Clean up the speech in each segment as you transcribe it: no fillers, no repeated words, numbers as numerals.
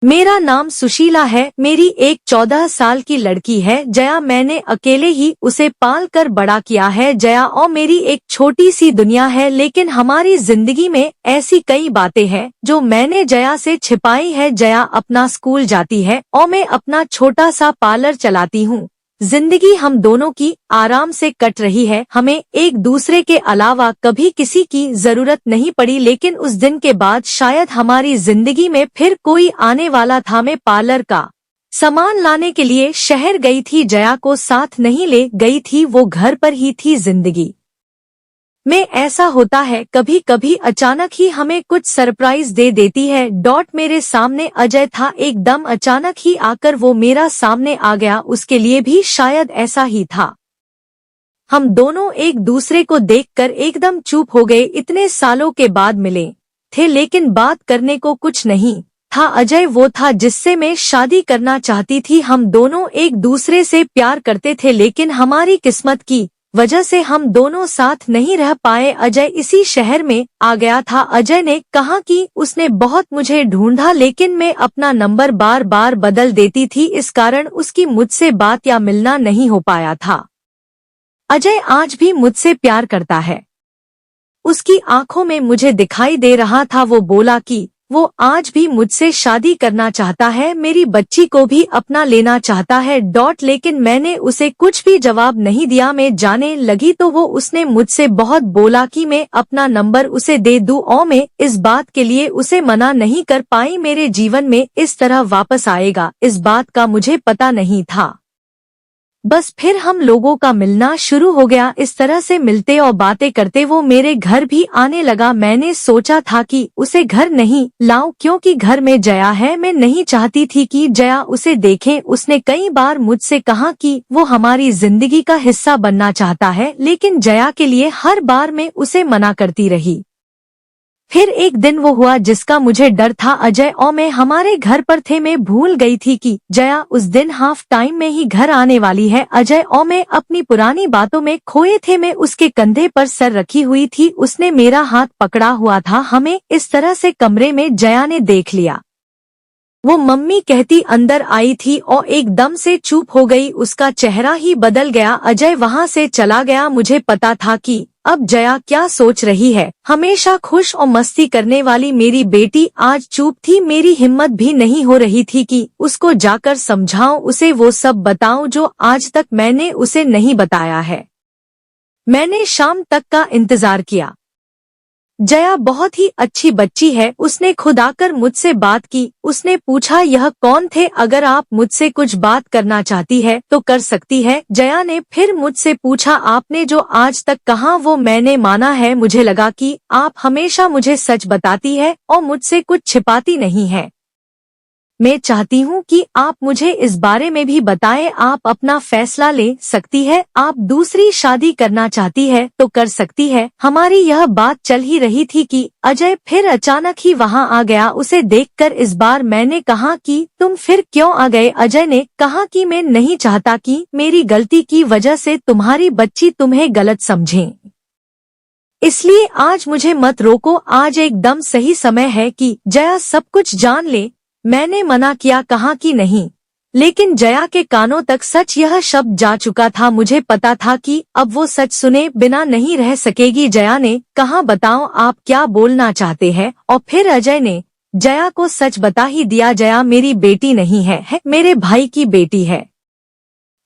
मेरा नाम सुशीला है। मेरी एक 14 साल की लड़की है जया। मैंने अकेले ही उसे पाल कर बड़ा किया है। जया और मेरी एक छोटी सी दुनिया है, लेकिन हमारी जिंदगी में ऐसी कई बातें हैं जो मैंने जया से छिपाई है। जया अपना स्कूल जाती है और मैं अपना छोटा सा पार्लर चलाती हूँ। जिंदगी हम दोनों की आराम से कट रही है। हमें एक दूसरे के अलावा कभी किसी की जरूरत नहीं पड़ी, लेकिन उस दिन के बाद शायद हमारी जिंदगी में फिर कोई आने वाला था। मैं पार्लर का सामान लाने के लिए शहर गई थी। जया को साथ नहीं ले गई थी, वो घर पर ही थी। जिंदगी में ऐसा होता है, कभी कभी अचानक ही हमें कुछ सरप्राइज दे देती है। मेरे सामने अजय था। एकदम अचानक ही आकर वो मेरा सामने आ गया। उसके लिए भी शायद ऐसा ही था। हम दोनों एक दूसरे को देखकर एकदम चुप हो गए। इतने सालों के बाद मिले थे, लेकिन बात करने को कुछ नहीं था। अजय वो था जिससे मैं शादी करना चाहती थी। हम दोनों एक दूसरे से प्यार करते थे, लेकिन हमारी किस्मत की वजह से हम दोनों साथ नहीं रह पाए। अजय इसी शहर में आ गया था। अजय ने कहा कि उसने बहुत मुझे ढूंढा, लेकिन मैं अपना नंबर बार बार बदल देती थी। इस कारण उसकी मुझसे बात या मिलना नहीं हो पाया था। अजय आज भी मुझसे प्यार करता है। उसकी आंखों में मुझे दिखाई दे रहा था। वो बोला कि वो आज भी मुझसे शादी करना चाहता है, मेरी बच्ची को भी अपना लेना चाहता है। लेकिन मैंने उसे कुछ भी जवाब नहीं दिया। मैं जाने लगी तो उसने मुझसे बहुत बोला कि मैं अपना नंबर उसे दे दूं, और मैं इस बात के लिए उसे मना नहीं कर पाई। मेरे जीवन में इस तरह वापस आएगा, इस बात का मुझे पता नहीं था। बस फिर हम लोगों का मिलना शुरू हो गया। इस तरह से मिलते और बातें करते वो मेरे घर भी आने लगा। मैंने सोचा था कि उसे घर नहीं लाऊं, क्योंकि घर में जया है। मैं नहीं चाहती थी कि जया उसे देखे। उसने कई बार मुझसे कहा कि वो हमारी जिंदगी का हिस्सा बनना चाहता है, लेकिन जया के लिए हर बार मैं उसे मना करती रही। फिर एक दिन वो हुआ जिसका मुझे डर था। अजय और मैं हमारे घर पर थे। मैं भूल गई थी कि जया उस दिन हाफ टाइम में ही घर आने वाली है। अजय और मैं अपनी पुरानी बातों में खोए थे। मैं उसके कंधे पर सर रखी हुई थी, उसने मेरा हाथ पकड़ा हुआ था। हमें इस तरह से कमरे में जया ने देख लिया। वो मम्मी कहती अंदर आई थी और एकदम से चुप हो गई। उसका चेहरा ही बदल गया। अजय वहाँ से चला गया। मुझे पता था कि अब जया क्या सोच रही है। हमेशा खुश और मस्ती करने वाली मेरी बेटी आज चुप थी। मेरी हिम्मत भी नहीं हो रही थी कि उसको जाकर समझाऊं, उसे वो सब बताऊं जो आज तक मैंने उसे नहीं बताया है। मैंने शाम तक का इंतजार किया। जया बहुत ही अच्छी बच्ची है। उसने खुद आकर मुझसे बात की। उसने पूछा यह कौन थे, अगर आप मुझसे कुछ बात करना चाहती है तो कर सकती है। जया ने फिर मुझसे पूछा आपने जो आज तक कहा वो मैंने माना है। मुझे लगा कि आप हमेशा मुझे सच बताती है और मुझसे कुछ छिपाती नहीं है। मैं चाहती हूँ कि आप मुझे इस बारे में भी बताएं। आप अपना फैसला ले सकती है। आप दूसरी शादी करना चाहती है तो कर सकती है। हमारी यह बात चल ही रही थी कि अजय फिर अचानक ही वहाँ आ गया। उसे देखकर इस बार मैंने कहा कि तुम फिर क्यों आ गए। अजय ने कहा कि मैं नहीं चाहता कि मेरी गलती की वजह से तुम्हारी बच्ची तुम्हें गलत समझे, इसलिए आज मुझे मत रोको। आज एकदम सही समय है कि जया सब कुछ जान ले। मैंने मना किया, कहा कि नहीं, लेकिन जया के कानों तक सच यह शब्द जा चुका था। मुझे पता था कि अब वो सच सुने बिना नहीं रह सकेगी। जया ने कहा बताओ आप क्या बोलना चाहते हैं, और फिर अजय ने जया को सच बता ही दिया। जया मेरी बेटी नहीं है, मेरे भाई की बेटी है।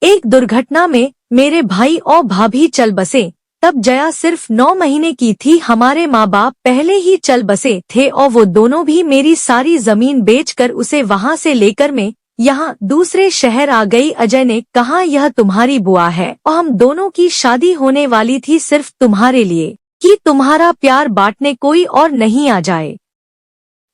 एक दुर्घटना में मेरे भाई और भाभी चल बसे। तब जया सिर्फ 9 महीने की थी। हमारे माँ बाप पहले ही चल बसे थे और वो दोनों भी मेरी सारी जमीन बेचकर उसे वहाँ से लेकर मैं यहाँ दूसरे शहर आ गई। अजय ने कहा यह तुम्हारी बुआ है और हम दोनों की शादी होने वाली थी सिर्फ तुम्हारे लिए, कि तुम्हारा प्यार बांटने कोई और नहीं आ जाए।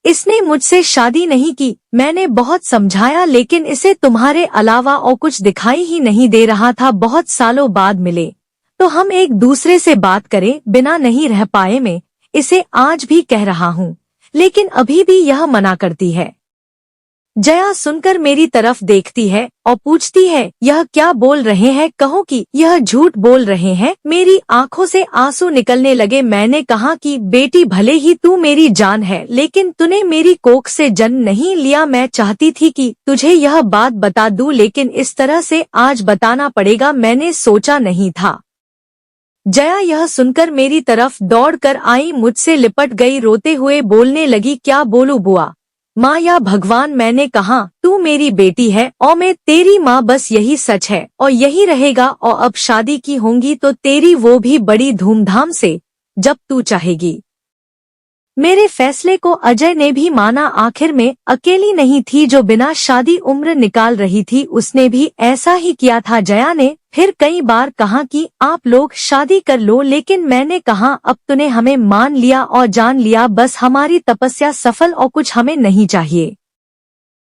इसने मुझसे शादी नहीं की। मैंने बहुत समझाया, लेकिन इसे तुम्हारे अलावा और कुछ दिखाई ही नहीं दे रहा था। बहुत सालों बाद मिले तो हम एक दूसरे से बात करें बिना नहीं रह पाए। मैं इसे आज भी कह रहा हूँ, लेकिन अभी भी यह मना करती है। जया सुनकर मेरी तरफ देखती है और पूछती है, यह क्या बोल रहे हैं? कहो कि यह झूठ बोल रहे हैं। मेरी आंखों से आंसू निकलने लगे। मैंने कहा कि बेटी, भले ही तू मेरी जान है, लेकिन तूने मेरी कोख से जन्म नहीं लिया। मैं चाहती थी कि तुझे यह बात बता दूं, लेकिन इस तरह से आज बताना पड़ेगा, मैंने सोचा नहीं था। जया यह सुनकर मेरी तरफ दौड़कर आई, मुझसे लिपट गई, रोते हुए बोलने लगी, क्या बोलूं बुआ, माँ या भगवान, मैंने कहा तू मेरी बेटी है और मैं तेरी माँ, बस यही सच है और यही रहेगा। और अब शादी की होंगी तो तेरी, वो भी बड़ी धूमधाम से, जब तू चाहेगी। मेरे फैसले को अजय ने भी माना। आखिर में अकेली नहीं थी जो बिना शादी उम्र निकाल रही थी, उसने भी ऐसा ही किया था। जया ने फिर कई बार कहा कि आप लोग शादी कर लो, लेकिन मैंने कहा अब तूने हमें मान लिया और जान लिया, बस हमारी तपस्या सफल, और कुछ हमें नहीं चाहिए।